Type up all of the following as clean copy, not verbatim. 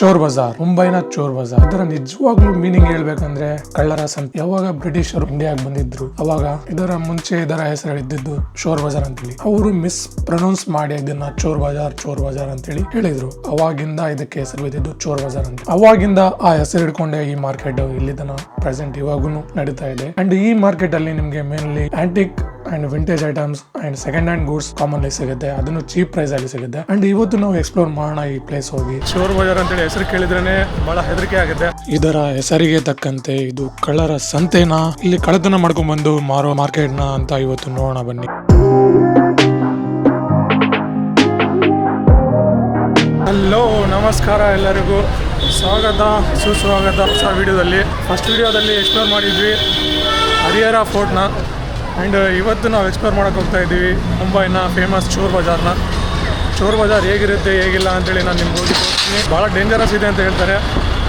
ಚೋರ್ ಬಜಾರ್, ಮುಂಬೈನ ಚೋರ್ ಬಜಾರ್. ಇದರ ನಿಜವಾಗ್ಲೂ ಮೀನಿಂಗ್ ಹೇಳ್ಬೇಕಂದ್ರೆ ಕಳ್ಳರ ಸಂತೆ. ಯಾವಾಗ ಬ್ರಿಟಿಷರು ಇಂಡಿಯಾಗೆ ಬಂದಿದ್ರು ಅವಾಗ ಇದರ ಮುಂಚೆ ಇದರ ಹೆಸರು ಇದ್ದಿದ್ದು ಚೋರ್ ಬಜಾರ್ ಅಂತೇಳಿ. ಅವರು ಮಿಸ್ ಪ್ರೊನೌನ್ಸ್ ಮಾಡಿ ಇದನ್ನ ಚೋರ್ ಬಜಾರ್ ಅಂತೇಳಿ ಹೇಳಿದ್ರು. ಅವಾಗಿಂದ ಇದಕ್ಕೆ ಹೆಸರು ಬಿದ್ದಿದ್ದು ಚೋರ್ ಬಜಾರ್ ಅಂತ. ಅವಾಗಿಂದ ಆ ಹೆಸರು ಹಿಡ್ಕೊಂಡೆ ಈ ಮಾರ್ಕೆಟ್ ಇಲ್ಲಿ ತನ ಪ್ರೆಸೆಂಟ್ ಇವಾಗೂ ನಡೀತಾ ಇದೆ. ಅಂಡ್ ಈ ಮಾರ್ಕೆಟ್ ಅಲ್ಲಿ ನಿಮ್ಗೆ mainly antique and vintage items and second hand goods commonly ಸಿಗುತ್ತೆ. ಅದನ್ನು ಚೀಪ್ ಪ್ರೈಸ್ ಅಲ್ಲಿ ಸಿಗುತ್ತೆ. ಅಂಡ್ ಇವತ್ತು ನಾವು ಎಕ್ಸ್ಪ್ಲೋರ್ ಮಾಡೋಣ ಈ ಪ್ಲೇಸ್ ಹೋಗಿ. ಚೋರ್ ಬಜಾರ್ ಅಂತೇಳಿ ಹೆಸರು ಕೇಳಿದ್ರೇನೆ ಬಹಳ ಹೆದರಿಕೆ ಆಗುತ್ತೆ. ಇದರ ಹೆಸರಿಗೆ ತಕ್ಕಂತೆ ಇದು ಕಳ್ಳರ ಸಂತೆನಾ, ಇಲ್ಲಿ ಕಳ್ಳತನ ಮಾಡ್ಕೊಂಡ್ ಬಂದು ಮಾರೋ ಮಾರ್ಕೆಟ್ ನ ಅಂತ ಇವತ್ತು ನೋಡೋಣ ಬನ್ನಿ. ಹಲೋ, ನಮಸ್ಕಾರ ಎಲ್ಲರಿಗೂ. ಸ್ವಾಗತ ಸುಸ್ವಾಗತ ಹೊಸ ವಿಡಿಯೋದಲ್ಲಿ. ಫಸ್ಟ್ ವಿಡಿಯೋದಲ್ಲಿ ಎಕ್ಸ್ಪ್ಲೋರ್ ಮಾಡಿದ್ವಿ ಹರಿಹರ ಫೋರ್ಟ್ನ. ಆ್ಯಂಡ್ ಇವತ್ತು ನಾವು ಎಕ್ಸ್ಪ್ಲೋರ್ ಮಾಡೋಕೆ ಹೋಗ್ತಾ ಇದ್ದೀವಿ ಮುಂಬೈನ ಫೇಮಸ್ ಚೋರ್ ಬಜಾರ್ನ. ಚೋರ್ ಬಜಾರ್ ಹೇಗಿರುತ್ತೆ ಹೇಗಿಲ್ಲ ಅಂತೇಳಿ ನಾನು ನಿಮ್ಗೆ ಹೋಗಿ ತೋರಿಸ್ತೀನಿ. ಭಾಳ ಡೇಂಜರಸ್ ಇದೆ ಅಂತ ಹೇಳ್ತಾರೆ.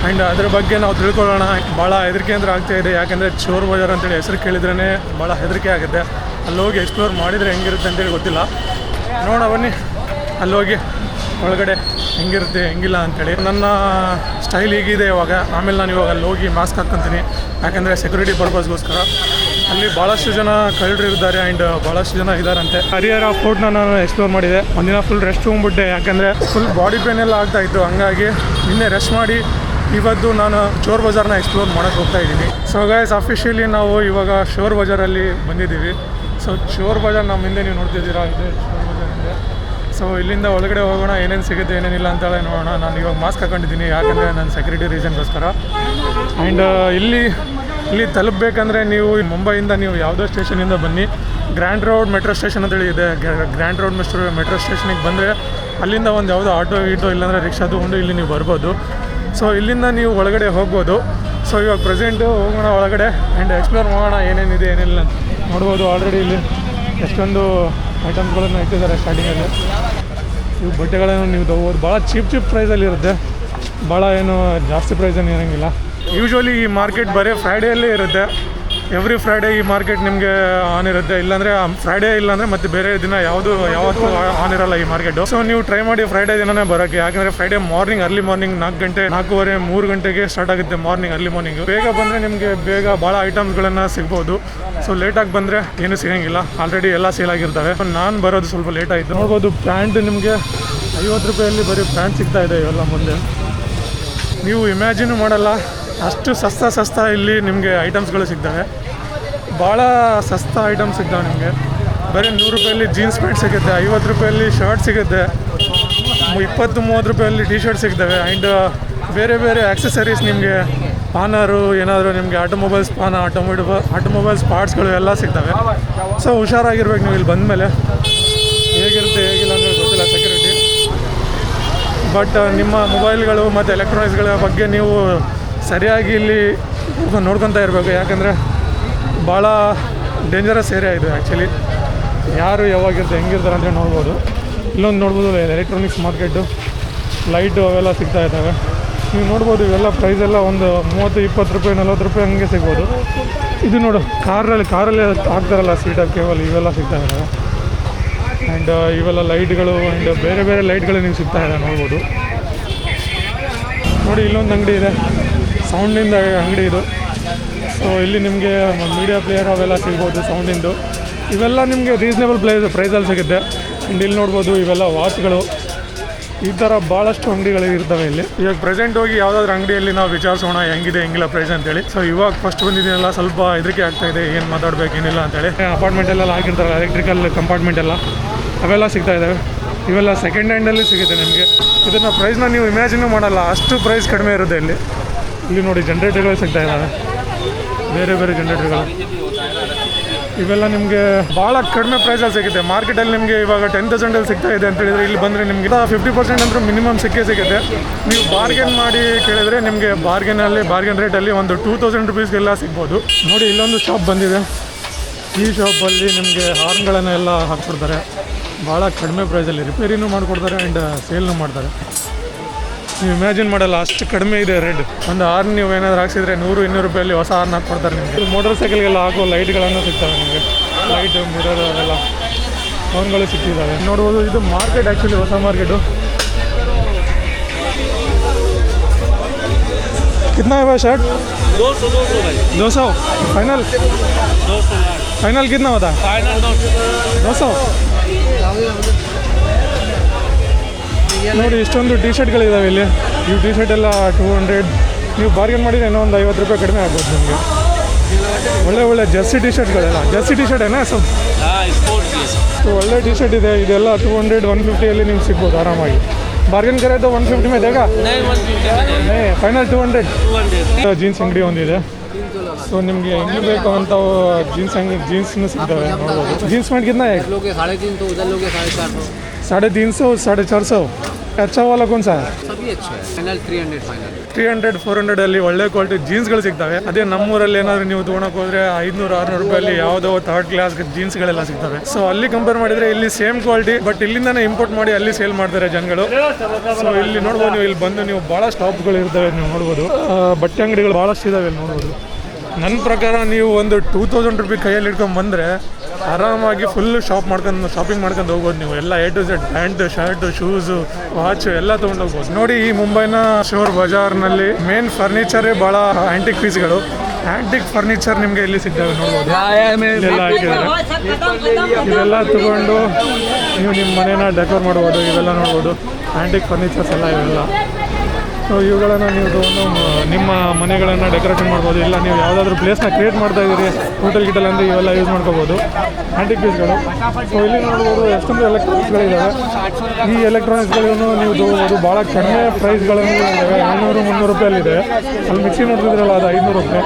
ಆ್ಯಂಡ್ ಅದ್ರ ಬಗ್ಗೆ ನಾವು ತಿಳ್ಕೊಳ್ಳೋಣ. ಭಾಳ ಹೆದರಿಕೆ ಅಂದ್ರೆ ಆಗ್ತಾ ಇದೆ, ಯಾಕೆಂದರೆ ಚೋರ್ ಬಜಾರ್ ಅಂತೇಳಿ ಹೆಸರು ಕೇಳಿದ್ರೇ ಭಾಳ ಹೆದರಿಕೆ ಆಗುತ್ತೆ. ಅಲ್ಲಿ ಹೋಗಿ ಎಕ್ಸ್ಪ್ಲೋರ್ ಮಾಡಿದರೆ ಹೆಂಗಿರುತ್ತೆ ಅಂತೇಳಿ ಗೊತ್ತಿಲ್ಲ. ನೋಡೋಣ ಬನ್ನಿ ಅಲ್ಲಿ ಹೋಗಿ ಒಳಗಡೆ ಹೆಂಗಿರುತ್ತೆ ಹೆಂಗಿಲ್ಲ ಅಂತೇಳಿ. ನನ್ನ ಸ್ಟೈಲ್ ಹೀಗಿದೆ ಇವಾಗ. ಆಮೇಲೆ ನಾನು ಇವಾಗ ಅಲ್ಲಿ ಹೋಗಿ ಮಾಸ್ಕ್ ಹಾಕ್ಕೊಂತೀನಿ, ಯಾಕೆಂದರೆ ಸೆಕ್ಯೂರಿಟಿ ಪರ್ಪಸ್ಗೋಸ್ಕರ. ಅಲ್ಲಿ ಭಾಳಷ್ಟು ಜನ ಕಳ್ಳರು ಇದ್ದಾರೆ ಆ್ಯಂಡ್ ಭಾಳಷ್ಟು ಜನ ಇದ್ದಾರಂತೆ. ಹರಿಹರ ಫೋರ್ಟ್ನ ನಾನು ಎಕ್ಸ್ಪ್ಲೋರ್ ಮಾಡಿದೆ. ಒಂದಿನ ಫುಲ್ ರೆಸ್ಟ್ ತೊಗೊಂಡ್ಬಿಟ್ಟೆ, ಯಾಕೆಂದರೆ ಫುಲ್ ಬಾಡಿ ಪೇನ್ ಎಲ್ಲ ಆಗ್ತಾಯಿತ್ತು. ಹಂಗಾಗಿ ನಿನ್ನೆ ರೆಸ್ಟ್ ಮಾಡಿ ಇವತ್ತು ನಾನು ಚೋರ್ ಬಜಾರ್ನ ಎಕ್ಸ್ಪ್ಲೋರ್ ಮಾಡೋಕ್ಕೆ ಹೋಗ್ತಾ ಇದ್ದೀನಿ. ಸೊ ಗೈಸ್, ಅಫಿಷಿಯಲಿ ನಾವು ಇವಾಗ ಚೋರ್ ಬಜಾರಲ್ಲಿ ಬಂದಿದ್ದೀವಿ. ಸೊ ಚೋರ್ ಬಜಾರ್ ನಮ್ಮ ಹಿಂದೆ ನೀವು ನೋಡ್ತಿದ್ದೀರಾ, ಇದೆ ಚೋರ್ ಬಜಾರ್ ಹಿಂದೆ. ಸೊ ಇಲ್ಲಿಂದ ಒಳಗಡೆ ಹೋಗೋಣ, ಏನೇನು ಸಿಗುತ್ತೆ ಏನೇನಿಲ್ಲ ಅಂತೇಳಿ ನೋಡೋಣ. ನಾನು ಇವಾಗ ಮಾಸ್ಕ್ ಹಾಕೊಂಡಿದ್ದೀನಿ, ಯಾಕಂದರೆ ನನ್ನ ಸೆಕ್ಯೂರಿಟಿ ರೀಸನ್ಗೋಸ್ಕರ. ಆ್ಯಂಡ್ ಇಲ್ಲಿ ತಲುಪಬೇಕಂದ್ರೆ ನೀವು ಮುಂಬೈಯಿಂದ ನೀವು ಯಾವುದೋ ಸ್ಟೇಷನಿಂದ ಬನ್ನಿ. ಗ್ರ್ಯಾಂಡ್ ರೋಡ್ ಮೆಟ್ರೋ ಸ್ಟೇಷನ್ ಅಂತೇಳಿ ಇದೆ. ಗ್ರ್ಯಾಂಡ್ ರೋಡ್ ಮೆಟ್ರೋ ಸ್ಟೇಷನಿಗೆ ಬಂದರೆ ಅಲ್ಲಿಂದ ಒಂದು ಯಾವುದೋ ಆಟೋ ಇಲ್ಲಾಂದರೆ ರಿಕ್ಷಾ ತೊಗೊಂಡು ಇಲ್ಲಿ ನೀವು ಬರ್ಬೋದು. ಸೊ ಇಲ್ಲಿಂದ ನೀವು ಒಳಗಡೆ ಹೋಗ್ಬೋದು. ಸೊ ಇವಾಗ ಪ್ರೆಸೆಂಟು ಹೋಗೋಣ ಒಳಗಡೆ ಆ್ಯಂಡ್ ಎಕ್ಸ್ಪ್ಲೋರ್ ಮಾಡೋಣ ಏನೇನಿದೆ ಏನಿಲ್ಲ ನೋಡ್ಬೋದು. ಆಲ್ರೆಡಿ ಇಲ್ಲಿ ಎಷ್ಟೊಂದು ಐಟಮ್ಸ್ಗಳನ್ನು ಇಟ್ಟಿದ್ದಾರೆ ಸ್ಟಾರ್ಟಿಂಗಲ್ಲಿ. ಇವು ಬಟ್ಟೆಗಳನ್ನು ನೀವು ತೊಗೋಬೋದು. ಭಾಳ ಚೀಪ್ ಪ್ರೈಸಲ್ಲಿ ಇರುತ್ತೆ, ಭಾಳ ಏನು ಜಾಸ್ತಿ ಪ್ರೈಸನ್ನು ಇರೋಂಗಿಲ್ಲ. ಯೂಶ್ವಲಿ ಈ ಮಾರ್ಕೆಟ್ ಬರೀ ಫ್ರೈಡೇಯಲ್ಲೇ ಇರುತ್ತೆ. ಎವ್ರಿ ಫ್ರೈಡೇ ಈ ಮಾರ್ಕೆಟ್ ನಿಮಗೆ ಆನ್ ಇರುತ್ತೆ. ಇಲ್ಲಾಂದರೆ ಫ್ರೈಡೇ ಇಲ್ಲಾಂದರೆ ಮತ್ತು ಬೇರೆ ದಿನ ಯಾವತ್ತೂ ಆನ್ ಇರೋಲ್ಲ ಈ ಮಾರ್ಕೆಟು. ಸೊ ನೀವು ಟ್ರೈ ಮಾಡಿ ಫ್ರೈಡೇ ದಿನನೇ ಬರೋಕ್ಕೆ, ಯಾಕಂದರೆ ಫ್ರೈಡೇ ಮಾರ್ನಿಂಗ್ ಅರ್ಲಿ ಮಾರ್ನಿಂಗ್ 4 ಗಂಟೆ 4:15 3 ಗಂಟೆಗೆ ಸ್ಟಾರ್ಟ್ ಆಗುತ್ತೆ ಮಾರ್ನಿಂಗ್. ಅರ್ಲಿ ಮಾರ್ನಿಂಗು ಬೇಗ ಬಂದರೆ ನಿಮಗೆ ಬೇಗ ಭಾಳ ಐಟಮ್ಸ್ಗಳನ್ನು ಸಿಗ್ಬೋದು. ಸೊ ಲೇಟಾಗಿ ಬಂದರೆ ಏನೂ ಸಿಗೋಂಗಿಲ್ಲ, ಆಲ್ರೆಡಿ ಎಲ್ಲ ಸೇಲ್ ಆಗಿರ್ತವೆ. ನಾನು ಬರೋದು ಸ್ವಲ್ಪ ಲೇಟ್ ಆಯಿತು. ನೋಡ್ಬೋದು ಪ್ಯಾಂಟ್ ನಿಮಗೆ 50 ರೂಪಾಯಲ್ಲಿ ಬರೀ ಪ್ಯಾಂಟ್ ಸಿಗ್ತಾ ಇದೆ ಇವೆಲ್ಲ. ಮುಂದೆ ನೀವು ಇಮ್ಯಾಜಿನ್ ಮಾಡಲ್ಲ, ಅಷ್ಟು ಸಸ್ತಾ ಇಲ್ಲಿ ನಿಮಗೆ ಐಟಮ್ಸ್ಗಳು ಸಿಗ್ತವೆ. ಭಾಳ ಸಸ್ತಾ ಐಟಮ್ಸ್ ಸಿಗ್ತವೆ ನಿಮಗೆ. ಬರೀ 100 ರೂಪಾಯಲ್ಲಿ ಜೀನ್ಸ್ ಪ್ಯಾಂಟ್ ಸಿಗುತ್ತೆ, 50 ರೂಪಾಯಲ್ಲಿ ಶರ್ಟ್ ಸಿಗುತ್ತೆ, 20-30 ರೂಪಾಯಲ್ಲಿ ಟಿ ಶರ್ಟ್ ಸಿಗ್ತವೆ. ಆ್ಯಂಡ್ ಬೇರೆ ಬೇರೆ ಆಕ್ಸೆಸರೀಸ್ ನಿಮಗೆ ಪಾನರು ಏನಾದರೂ ನಿಮಗೆ ಆಟೋಮೊಬೈಲ್ಸ್ ಪಾರ್ಟ್ಸ್ಗಳು ಎಲ್ಲ ಸಿಗ್ತವೆ. ಸೊ ಹುಷಾರಾಗಿರ್ಬೇಕು ನೀವು ಇಲ್ಲಿ ಬಂದಮೇಲೆ. ಹೇಗಿರುತ್ತೆ ಹೇಗಿಲ್ಲ ಅಂದರೆ ಗೊತ್ತಿಲ್ಲ ಸೆಕ್ಯೂರಿಟಿ. ಬಟ್ ನಿಮ್ಮ ಮೊಬೈಲ್ಗಳು ಮತ್ತು ಎಲೆಕ್ಟ್ರಾನಿಕ್ಸ್ಗಳ ಬಗ್ಗೆ ನೀವು ಸರಿಯಾಗಿ ಇಲ್ಲಿ ನೋಡ್ಕೊತಾ ಇರಬೇಕು, ಯಾಕಂದರೆ ಭಾಳ ಡೇಂಜರಸ್ ಏರಿಯಾ ಇದು ಆ್ಯಕ್ಚುಲಿ. ಯಾರು ಯಾವಾಗಿರುತ್ತೆ ಹೆಂಗಿರ್ತಾರೆ ಅಂತ ನೋಡ್ಬೋದು. ಇಲ್ಲೊಂದು ನೋಡ್ಬೋದು ಎಲೆಕ್ಟ್ರಾನಿಕ್ಸ್ ಮಾರ್ಕೆಟು, ಲೈಟು ಅವೆಲ್ಲ ಸಿಗ್ತಾ ಇದ್ದಾವೆ. ನೀವು ನೋಡ್ಬೋದು ಇವೆಲ್ಲ ಪ್ರೈಸೆಲ್ಲ ಒಂದು 30-20 ರೂಪಾಯಿ 40 ರೂಪಾಯಿ ಹಂಗೆ ಸಿಗ್ಬೋದು. ಇದು ನೋಡು ಕಾರಲ್ಲಿ ಹಾಕ್ತಾರಲ್ಲ ಸೀಟರ್ ಕೇಬಲ್, ಇವೆಲ್ಲ ಸಿಗ್ತಾ ಇದ್ದಾವೆ. ಆ್ಯಂಡ್ ಇವೆಲ್ಲ ಲೈಟ್ಗಳು ಆ್ಯಂಡ್ ಬೇರೆ ಬೇರೆ ಲೈಟ್ಗಳು ನೀವು ಸಿಗ್ತಾ ಇದೆ ನೋಡ್ಬೋದು. ನೋಡಿ ಇಲ್ಲೊಂದು ಅಂಗಡಿ ಇದೆ, ಸೌಂಡಿಂದ ಅಂಗಡಿ ಇದು. ಸೊ ಇಲ್ಲಿ ನಿಮಗೆ ಮೀಡಿಯಾ ಪ್ಲೇಯರ್ ಅವೆಲ್ಲ ಸಿಗ್ಬೋದು ಸೌಂಡಿಂದು. ಇವೆಲ್ಲ ನಿಮಗೆ ರೀಸನೇಬಲ್ ಪ್ರೈಸಲ್ಲಿ ಸಿಗುತ್ತೆ. ಆ್ಯಂಡ್ ಇಲ್ಲಿ ನೋಡ್ಬೋದು ಇವೆಲ್ಲ ವಾಚ್ಗಳು. ಈ ಥರ ಭಾಳಷ್ಟು ಅಂಗಡಿಗಳು ಇರ್ತವೆ ಇಲ್ಲಿ. ಇವಾಗ ಪ್ರೆಸೆಂಟ್ ಹೋಗಿ ಯಾವುದಾದ್ರೂ ಅಂಗಡಿಯಲ್ಲಿ ನಾವು ವಿಚಾರಿಸೋಣ ಹೆಂಗಿದೆ ಹೆಂಗಿಲ್ಲ ಪ್ರೈಸ್ ಅಂತೇಳಿ. ಸೊ ಇವಾಗ ಫಸ್ಟ್ ಬಂದಿದ್ದೀನಲ್ಲ, ಸ್ವಲ್ಪ ಹೆದರಿಕೆ ಆಗ್ತಾಯಿದೆ, ಏನು ಮಾತಾಡ್ಬೇಕು ಏನಿಲ್ಲ ಅಂತೇಳಿ. ಅಪಾರ್ಟ್ಮೆಂಟೆಲ್ಲ ಹಾಕಿರ್ತಾರಲ್ಲ ಎಲೆಕ್ಟ್ರಿಕಲ್ ಕಂಪಾರ್ಟ್ಮೆಂಟ್ ಎಲ್ಲ, ಅವೆಲ್ಲ ಸಿಗ್ತಾ ಇದ್ದಾವೆ. ಇವೆಲ್ಲ ಸೆಕೆಂಡ್ ಹ್ಯಾಂಡಲ್ಲಿ ಸಿಗುತ್ತೆ ನಿಮಗೆ. ಇದನ್ನು ಪ್ರೈಸ್ನ ನೀವು ಇಮ್ಯಾಜಿನೂ ಮಾಡಲ್ಲ, ಅಷ್ಟು ಪ್ರೈಸ್ ಕಡಿಮೆ ಇರುತ್ತೆ ಇಲ್ಲಿ. ಇಲ್ಲಿ ನೋಡಿ ಜನ್ರೇಟರ್ಗಳು ಸಿಗ್ತಾ ಇದ್ದಾವೆ, ಬೇರೆ ಬೇರೆ ಜನ್ರೇಟರ್ಗಳು. ಇವೆಲ್ಲ ನಿಮಗೆ ಭಾಳ ಕಡಿಮೆ ಪ್ರೈಸಲ್ಲಿ ಸಿಗುತ್ತೆ. ಮಾರ್ಕೆಟಲ್ಲಿ ನಿಮಗೆ ಇವಾಗ 10,000 ಸಿಗ್ತಾ ಇದೆ ಅಂತ ಹೇಳಿದರೆ, ಇಲ್ಲಿ ಬಂದರೆ ನಿಮಗೆ 50% ಅಂದರೂ ಮಿನಿಮಮ್ ಸಿಗುತ್ತೆ. ನೀವು ಬಾರ್ಗೇನ್ ಮಾಡಿ ಕೇಳಿದರೆ ನಿಮಗೆ ಬಾರ್ಗೇನ್ ರೇಟಲ್ಲಿ ಒಂದು 2,000 ರುಪೀಸ್ಗೆಲ್ಲ ಸಿಗ್ಬೋದು. ನೋಡಿ ಇಲ್ಲೊಂದು ಶಾಪ್ ಬಂದಿದೆ. ಈ ಶಾಪಲ್ಲಿ ನಿಮಗೆ ಹಾರ್ನ್ಗಳನ್ನೆಲ್ಲ ಹಾಕ್ಕೊಡ್ತಾರೆ. ಭಾಳ ಕಡಿಮೆ ಪ್ರೈಸಲ್ಲಿ ರಿಪೇರಿನೂ ಮಾಡಿಕೊಡ್ತಾರೆ ಆ್ಯಂಡ್ ಸೇಲ್ನೂ ಮಾಡ್ತಾರೆ. ನೀವು ಇಮ್ಯಾಜಿನ್ ಮಾಡಲ್ಲ, ಅಷ್ಟು ಕಡಿಮೆ ಇದೆ ರೇಟ್. ಒಂದು ಹಾರ್ನ್ ನೀವು ಏನಾದರೂ ಹಾಕ್ಸಿದ್ರೆ 100-200 ರೂಪಾಯಲ್ಲಿ ಹೊಸ ಹಾರ್ನ್ ಹಾಕ್ಕೊಡ್ತಾರೆ ನಿಮಗೆ. ಮೋಟರ್ ಸೈಕಲ್ಗೆಲ್ಲ ಹಾಕೋ ಲೈಟ್ಗಳನ್ನು ಸಿಗ್ತವೆ ನಿಮಗೆ. ಲೈಟ್ ಮಿರರ್ ಅವೆಲ್ಲ ಫೋನ್ಗಳು ಸಿಕ್ಕಿದ್ದಾವೆ ನೋಡ್ಬೋದು. ಇದು ಮಾರ್ಕೆಟ್ ಆ್ಯಕ್ಚುಲಿ ಹೊಸ ಮಾರ್ಕೆಟು. कितना है भाई शर्ट? 200 भाई 200 फाइनल 200 फाइनल कितना होता है? फाइनल 200 ನೋಡಿ ಇಷ್ಟೊಂದು ಟಿ ಶರ್ಟ್ಗಳಿದ್ದಾವೆ ಇಲ್ಲಿ. ಈ ಟಿ ಶರ್ಟ್ ಎಲ್ಲ 200. ನೀವು ಬಾರ್ಗೇನ್ ಮಾಡಿದರೆ ಇನ್ನೂ ಒಂದು 50 ರೂಪಾಯಿ ಕಡಿಮೆ ಆಗ್ಬೋದು ನಿಮಗೆ. ಒಳ್ಳೆ ಒಳ್ಳೆ ಜರ್ಸಿ ಟಿ ಶರ್ಟ್ಗಳೆಲ್ಲ. ಜರ್ಸಿ ಟಿ ಶರ್ಟ್ ಏನಾ ಸ್ವಲ್ಪ हाँ स्पोर्ट्स ये ಒಳ್ಳೆ ಟಿ ಶರ್ಟ್ ಇದೆ. ಇದೆಲ್ಲ 200 150 ನಿಮ್ಗೆ ಸಿಗ್ಬೋದು ಆರಾಮಾಗಿ. ಬಾರ್ಗೇನ್ ಕರೆ तो 150 में देगा नहीं 150 में नहीं फाइनल 200. 200 ಜೀನ್ಸ್ ಅಂಗಡಿ ಒಂದಿದೆ. ಸೊ ನಿಮಗೆ ಹೆಂಗೆ ಬೇಕು ಅಂತ ಜೀನ್ಸ್ನೂ ಸಿಗ್ತವೆ ನೋಡ್ಬೋದು. ಜೀನ್ಸ್ ಪ್ಯಾಂಟ್ कितना है? लोगे 350 तो उधर लोगे 450 350 450. अच्छा वाला कौन सा है? सभी अच्छा है फाइनल 300 फाइनल 300 400 ಅಲ್ಲಿ ಒಳ್ಳೆ ಕ್ವಾಲಿಟಿ ಜೀನ್ಸ್ಗಳು ಸಿಗ್ತವೆ. ಅದೇ ನಮ್ಮೂರಲ್ಲಿ ಏನಾದರೂ ನೀವು ತೊಗೊಳಕ್ಕೆ ಹೋದ್ರೆ 500 600 ರೂಪಾಯಲ್ಲಿ ಯಾವುದೋ ಥರ್ಡ್ ಕ್ಲಾಸ್ ಜೀನ್ಸ್ಗಳೆಲ್ಲ ಸಿಗ್ತವೆ. ಸೊ ಅಲ್ಲಿ ಕಂಪೇರ್ ಮಾಡಿದ್ರೆ ಇಲ್ಲಿ ಸೇಮ್ ಕ್ವಾಲಿಟಿ ಬಟ್ ಇಲ್ಲಿಂದಾನೇ ಇಂಪೋರ್ಟ್ ಮಾಡಿ ಅಲ್ಲಿ ಸೇಲ್ ಮಾಡ್ತಾರೆ ಜನಗಳು. ಸೊ ಇಲ್ಲಿ ನೋಡ್ಬೋದು ನೀವು ಇಲ್ಲಿ ಬಂದು ನೀವು ಭಾಳ ಸ್ಟಾಪ್ಗಳು ಇರ್ತವೆ ನೀವು ನೋಡ್ಬೋದು. ಬಟ್ಟೆ ಅಂಗಡಿಗಳು ಭಾಳಷ್ಟು ಇದಾವೆ ಇಲ್ಲಿ ನೋಡ್ಬೋದು. ನನ್ನ ಪ್ರಕಾರ ನೀವು ಒಂದು 2000 ರೂಪಾಯಿ ಕೈಯಲ್ಲಿ ಇಟ್ಕೊಂಡು ಬಂದರೆ ಆರಾಮಾಗಿ ಫುಲ್ ಶಾಪಿಂಗ್ ಮಾಡ್ಕೊಂಡು ಹೋಗ್ಬೋದು ನೀವು. ಎಲ್ಲ A to Z pant shirt shoes watch ಎಲ್ಲ ತೊಗೊಂಡು ಹೋಗ್ಬೋದು. ನೋಡಿ ಈ ಮುಂಬೈನ ಶೋರ್ ಬಜಾರ್ನಲ್ಲಿ ಮೇನ್ ಫರ್ನಿಚರೇ ಭಾಳ ಆ್ಯಂಟಿಕ್ ಪೀಸ್ಗಳು. ಆ್ಯಂಟಿಕ್ ಫರ್ನಿಚರ್ ನಿಮಗೆ ಇಲ್ಲಿ ಸಿಗ್ತವೆ ನೋಡ್ಬೋದು. ಇಲ್ಲೆಲ್ಲ ಹಾಕಿದ್ದಾರೆ. ಇವೆಲ್ಲ ತಗೊಂಡು ನೀವು ನಿಮ್ಮ ಮನೇನ ಡೆಕೋರ್ ಮಾಡ್ಬೋದು. ಇವೆಲ್ಲ ನೋಡ್ಬೋದು ಆ್ಯಂಟಿಕ್ ಫರ್ನಿಚರ್ಸ್ ಎಲ್ಲ ಇವೆಲ್ಲ. ಸೊ ಇವುಗಳನ್ನು ನೀವು ತೊಗೊಂಡು ನಿಮ್ಮ ಮನೆಗಳನ್ನು ಡೆಕೋರೇಷನ್ ಮಾಡ್ಬೋದು. ಇಲ್ಲ ನೀವು ಯಾವುದಾದ್ರೂ ಪ್ಲೇಸ್ನ ಕ್ರಿಯೇಟ್ ಮಾಡ್ತಾ ಇದ್ದೀರಿ ಹೋಟೆಲ್ ಗಿಟಲ್ ಅಂದರೆ ಇವೆಲ್ಲ ಯೂಸ್ ಮಾಡ್ಕೋಬೋದು ಆ್ಯಂಟಿಕ್ ಪೀಸ್ಗಳು. ಸೊ ಇಲ್ಲಿ ನೋಡ್ಬೋದು ಎಷ್ಟೊಂದು ಎಲೆಕ್ಟ್ರಾನಿಕ್ಸ್ಗಳಿದ್ದಾವೆ. ಈ ಎಲೆಕ್ಟ್ರಾನಿಕ್ಸ್ಗಳನ್ನು ನೀವು ತೊಗೋಬೋದು. ಭಾಳ ಕಡಿಮೆ ಪ್ರೈಸ್ಗಳನ್ನು ಇದ್ದಾವೆ. 200-300 ರೂಪಾಯಲ್ಲಿದೆ. ಅಲ್ಲಿ ಮಿಕ್ಸಿ ನೋಡ್ತಿದ್ರಲ್ಲ ಅದು 500 ರೂಪಾಯಿ.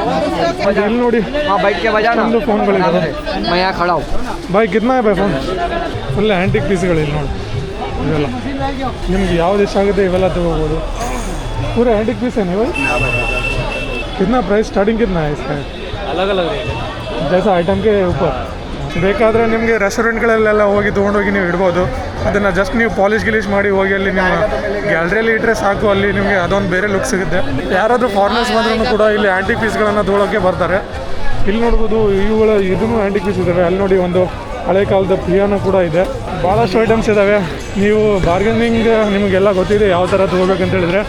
ಮತ್ತು ಇಲ್ಲಿ ನೋಡಿ ಒಂದು ಫೋನ್ಗಳಿದ್ದಾವೆ. मैं यहाँ खड़ा हूँ ಬಾಯ್ ಕಿತ್ನಾ ಬಾಯ್ ಫೋನ್ ಫುಲ್ ಆ್ಯಂಟಿಕ್ ಪೀಸ್ಗಳು ಇಲ್ಲಿ ನೋಡಿ. ಇವೆಲ್ಲ ನಿಮ್ಗೆ ಯಾವ್ದು ಇಷ್ಟ ಆಗುತ್ತೆ ಇವೆಲ್ಲ ತೊಗೋಬೋದು. पूरे एंटिक पीस है नहीं भाई? कितना प्राइस स्टार्टिंग कितना है इसका? अलग अलग रेट है जैसा आइटम के ऊपर. ಬೇಕಾದರೆ ನಿಮಗೆ ರೆಸ್ಟೋರೆಂಟ್ಗಳಲ್ಲೆಲ್ಲ ಹೋಗಿ ತೊಗೊಂಡೋಗಿ ನೀವು ಇಡ್ಬೋದು. ಅದನ್ನು ಜಸ್ಟ್ ನೀವು ಪಾಲಿಶ್ ಮಾಡಿ ಹೋಗಿ ಅಲ್ಲಿ ನೀವು ಗ್ಯಾಲರಿಯಲ್ಲಿ ಇಟ್ಟರೆ ಸಾಕು. ಅಲ್ಲಿ ನಿಮಗೆ ಅದೊಂದು ಬೇರೆ ಲುಕ್ ಸಿಗುತ್ತೆ. ಯಾರಾದರೂ ಫಾರಿನರ್ಸ್ ಬಂದ್ರೂ ಕೂಡ ಇಲ್ಲಿ ಆ್ಯಂಟಿಕ್ ಪೀಸ್ಗಳನ್ನು ತೊಗೊಳಕ್ಕೆ ಬರ್ತಾರೆ. ಇಲ್ಲಿ ನೋಡ್ಬೋದು ಇದೂ ಆ್ಯಂಟಿಕ್ ಪೀಸ್ ಇದ್ದಾವೆ. ಅಲ್ಲಿ ನೋಡಿ ಒಂದು ಹಳೆ ಕಾಲದ ಪಿಯಾನೋ ಕೂಡ ಇದೆ. ಭಾಳಷ್ಟು ಐಟಮ್ಸ್ ಇದ್ದಾವೆ. ನೀವು ಬಾರ್ಗೇನಿಂಗ್ ನಿಮಗೆಲ್ಲ ಗೊತ್ತಿದೆ ಯಾವ ಥರ ತೊಗೋಬೇಕಂತ ಹೇಳಿದ್ರೆ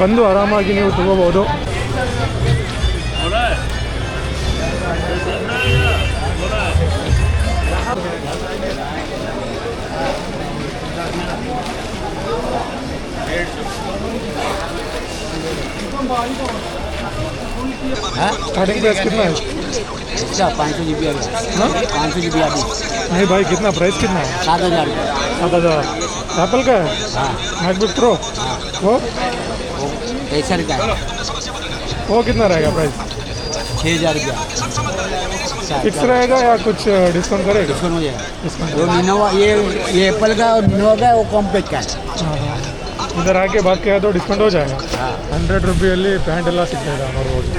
ಬಂದು ಆರಾಮಾಗಿ ನೀವು ತೊಗೋಬೋದು. स्टार्टिंग प्राइस कितना है? अच्छा 500 GB आ गया 500 GB आ गई नहीं भाई कितना प्राइस कितना है? 7000 7000. एप्पल का है? हाँ मैकबुक प्रो वो कैसर का है वो कितना रहेगा प्राइस? 6000 रुपया फिक्स रहेगा या कुछ डिस्काउंट करेगा? डिस्काउंट हो जाएगा डिस्काउंट. वो लिनोवा ये एप्पल का और लिनोवा का वो कॉम्पैक्ट का है हाँ हाँ इधर आके बात किया तो डिस्काउंट हो जाएगा. 100 ರೂಪಾಯಲ್ಲಿ ಪ್ಯಾಂಟ್ ಎಲ್ಲ ಸಿಗ್ತಾ ಇದೆ ನೋಡ್ಬೋದು.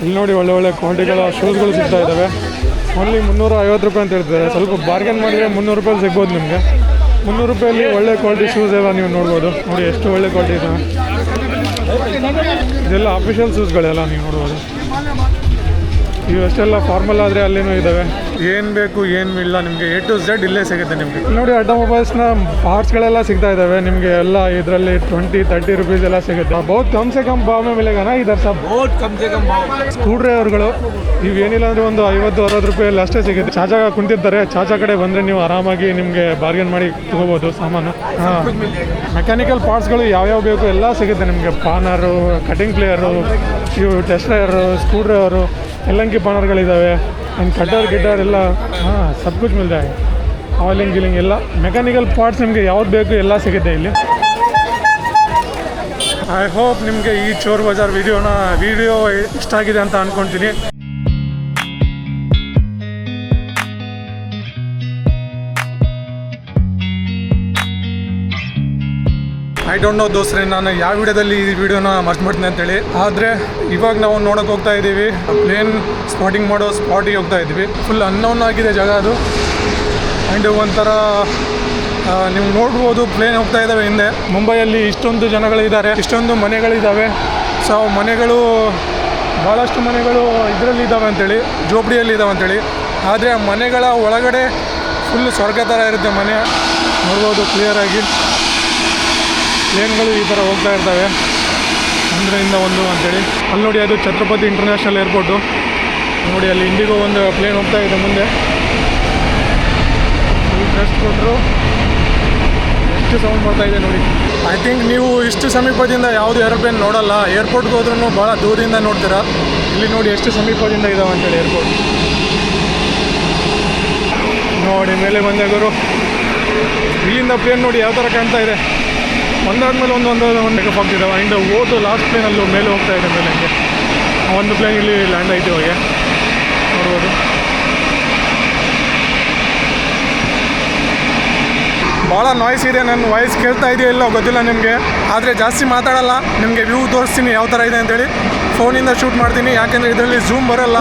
ಇಲ್ಲಿ ನೋಡಿ ಒಳ್ಳೆ ಒಳ್ಳೆ ಕ್ವಾಲಿಟಿಗಳ ಶೂಸ್ಗಳು ಸಿಗ್ತಾ ಇದ್ದಾವೆ. ಓನ್ಲಿ 350 ರೂಪಾಯಿ ಅಂತ ಹೇಳ್ತಾರೆ. ಸ್ವಲ್ಪ ಬಾರ್ಗೇನ್ ಮಾಡಿದರೆ 300 ರೂಪಾಯಲ್ಲಿ ಸಿಗ್ಬೋದು ನಿಮಗೆ. 300 ರೂಪಾಯಲ್ಲಿ ಒಳ್ಳೆ ಕ್ವಾಲಿಟಿ ಶೂಸ್ ಎಲ್ಲ ನೀವು ನೋಡ್ಬೋದು. ನೋಡಿ ಎಷ್ಟು ಒಳ್ಳೆ ಕ್ವಾಲಿಟಿ ಇದ್ದಾವೆ. ಇದೆಲ್ಲ ಅಫಿಷಿಯಲ್ ಶೂಸ್ಗಳೆಲ್ಲ ನೀವು ನೋಡ್ಬೋದು. ಇವೆಷ್ಟೆಲ್ಲ ಫಾರ್ಮಲ್ ಆದರೆ ಅಲ್ಲೇನೂ ಇದ್ದಾವೆ. ಏನು ಬೇಕು ಏನು ಇಲ್ಲ ನಿಮಗೆ A to Z ಇಲ್ಲೇ ಸಿಗುತ್ತೆ ನಿಮಗೆ. ನೋಡಿ ಆಟೋಮೊಬೈಲ್ಸ್ನ ಪಾರ್ಟ್ಸ್ಗಳೆಲ್ಲ ಸಿಗ್ತಾ ಇದ್ದಾವೆ ನಿಮಗೆ. ಎಲ್ಲ ಇದರಲ್ಲಿ 20-30 ರೂಪೀಸ್ ಎಲ್ಲ ಸಿಗುತ್ತೆ. ಬಹುತ್ ಕಮ್ ಸೆ ಕಮ್ ಭಾವ್ ಮೇಲೆ ಮಿಲೆಗಾ ನಾ ಇದರ್ ಸಬ್ बहुत कम से कम भाव ಸ್ಕ್ರೂ ಡ್ರೈವರ್ಗಳು ಇವೇನಿಲ್ಲ ಅಂದರೆ ಒಂದು 50-60 ರೂಪಾಯಲ್ಲಿ ಅಷ್ಟೇ ಸಿಗುತ್ತೆ. ಚಾಚಾ ಕುಂತಿರ್ತಾರೆ. ಚಾಚಾ ಕಡೆ ಬಂದರೆ ನೀವು ಆರಾಮಾಗಿ ನಿಮಗೆ ಬಾರ್ಗೇನ್ ಮಾಡಿ ತೊಗೋಬೋದು ಸಾಮಾನು. ಹಾಂ ಮೆಕ್ಯಾನಿಕಲ್ ಪಾರ್ಟ್ಸ್ಗಳು ಯಾವ್ಯಾವ ಬೇಕು ಎಲ್ಲ ಸಿಗುತ್ತೆ ನಿಮಗೆ. ಪಾನರು, ಕಟಿಂಗ್ ಪ್ಲೇಯರು, ಇವು ಟೆಸ್ಟರು, ಸ್ಕ್ರೂ ಡ್ರೈವರು, ಎಲ್ಲಂಕಿ ಪಾನರ್ಗಳಿದ್ದಾವೆ. ಆ್ಯಂಡ್ ಕಟರ್ ಎಲ್ಲ ಹಾಂ ಸಬ್ ಕುಚ್ ಮಿಲ್ ಜಾಯೇಗಾ. ಆಯಿಲಿಂಗ್ ಗೀಲಿಂಗ್ ಎಲ್ಲ ಮೆಕ್ಯಾನಿಕಲ್ ಪಾರ್ಟ್ಸ್ ನಿಮಗೆ ಯಾವ್ದು ಬೇಕು ಎಲ್ಲ ಸಿಗುತ್ತೆ ಇಲ್ಲಿ. ಐ ಹೋಪ್ ನಿಮಗೆ ಈ ಚೋರ್ ಬಜಾರ್ ವಿಡಿಯೋ ಇಷ್ಟ ಆಗಿದೆ ಅಂತ ಅಂದ್ಕೊಳ್ತೀನಿ. ಐ ಡೋಂಟ್ ನೋ ದೋಸ್ತ್ರೆ ನಾನು ಯಾವ ವಿಡಿಯೋದಲ್ಲಿ ಈ ವಿಡಿಯೋನ ಮರ್ಚ್ ಮಾಡ್ತೀನಿ ಅಂತೇಳಿ. ಆದರೆ ಇವಾಗ ನಾವು ನೋಡೋಕೆ ಹೋಗ್ತಾ ಇದ್ದೀವಿ. ಪ್ಲೇನ್ ಸ್ಪಾಟಿಂಗ್ ಮಾಡೋ ಸ್ಪಾಟಿಗೆ ಹೋಗ್ತಾ ಇದ್ದೀವಿ. ಫುಲ್ ಅನ್ನೌನ್ ಆಗಿದೆ ಜಾಗ ಅದು. ಆ್ಯಂಡ್ ಒಂಥರ ನೀವು ನೋಡ್ಬೋದು ಪ್ಲೇನ್ ಹೋಗ್ತಾ ಇದ್ದಾವೆ ಹಿಂದೆ. ಮುಂಬೈಯಲ್ಲಿ ಇಷ್ಟೊಂದು ಜನಗಳಿದ್ದಾರೆ, ಇಷ್ಟೊಂದು ಮನೆಗಳಿದ್ದಾವೆ. ಸೊ ಮನೆಗಳು ಭಾಳಷ್ಟು ಮನೆಗಳು ಇದರಲ್ಲಿ ಇದ್ದಾವೆ ಅಂತೇಳಿ, ಜೋಪಡಿಯಲ್ಲಿ ಇದ್ದಾವೆ ಅಂತೇಳಿ. ಆದರೆ ಆ ಮನೆಗಳ ಒಳಗಡೆ ಫುಲ್ ಸ್ವರ್ಗ ಥರ ಇರುತ್ತೆ ಮನೆ. ನೋಡ್ಬೋದು ಕ್ಲಿಯರಾಗಿ ಪ್ಲೇನ್ಗಳು ಈ ಥರ ಹೋಗ್ತಾ ಇರ್ತವೆ ಒಂದರಿಂದ ಒಂದು ಅಂತೇಳಿ. ಅಲ್ಲಿ ನೋಡಿ, ಅದು ಛತ್ರಪತಿ ಇಂಟರ್ನ್ಯಾಷನಲ್ ಏರ್ಪೋರ್ಟು. ನೋಡಿ ಅಲ್ಲಿ ಇಂಡಿಗೋ ಒಂದು ಪ್ಲೇನ್ ಹೋಗ್ತಾ ಇದೆ ಮುಂದೆ. ರೆಸ್ಟ್ ಕೊಟ್ಟರು ಎಷ್ಟು ಸೌಂಡ್ ಬರ್ತಾ ಇದೆ ನೋಡಿ. ಐ ಥಿಂಕ್ ನೀವು ಇಷ್ಟು ಸಮೀಪದಿಂದ ಯಾವುದು ಏರೋಪ್ಲೇನ್ ನೋಡಲ್ಲ. ಏರ್ಪೋರ್ಟ್ಗೆ ಹೋದ್ರೂ ಭಾಳ ದೂರದಿಂದ ನೋಡ್ತೀರಾ. ಇಲ್ಲಿ ನೋಡಿ ಎಷ್ಟು ಸಮೀಪದಿಂದ ಇದ್ದಾವೆ ಅಂತೇಳಿ ಏರ್ಪೋರ್ಟ್. ನೋಡಿ ಮೇಲೆ ಬಂದಾಗರು ಇಲ್ಲಿಂದ ಪ್ಲೇನ್ ನೋಡಿ ಯಾವ ಥರ ಕಾಣ್ತಾ ಇದೆ. ಒಂದಾದ್ಮೇಲೆ ಒಂದು ಮೇಕಪ್ ಆಗ್ತಿದ್ದಾವೆ. ಆ್ಯಂಡ್ ಓದು ಲಾಸ್ಟ್ ಪ್ಲೇನಲ್ಲೂ ಮೇಲೆ ಹೋಗ್ತಾ ಇದೆ ಮೇಲೆ. ಹಂಗೆ ಒಂದು ಪ್ಲೇನ್ ಇಲ್ಲಿ ಲ್ಯಾಂಡ್ ಆಯ್ತು ಇವಾಗ ನೋಡ್ಬೋದು. ಭಾಳ ನಾಯ್ಸ್ ಇದೆ. ನನ್ನ ವಾಯ್ಸ್ ಕೇಳ್ತಾ ಇದೆಯೋ ಇಲ್ಲೋ ಗೊತ್ತಿಲ್ಲ ನಿಮಗೆ. ಆದರೆ ಜಾಸ್ತಿ ಮಾತಾಡಲ್ಲ, ನಿಮಗೆ ವ್ಯೂ ತೋರಿಸ್ತೀನಿ ಯಾವ ಥರ ಇದೆ ಅಂತೇಳಿ. ಫೋನಿಂದ ಶೂಟ್ ಮಾಡ್ತೀನಿ, ಯಾಕೆಂದರೆ ಇದರಲ್ಲಿ ಝೂಮ್ ಬರೋಲ್ಲ.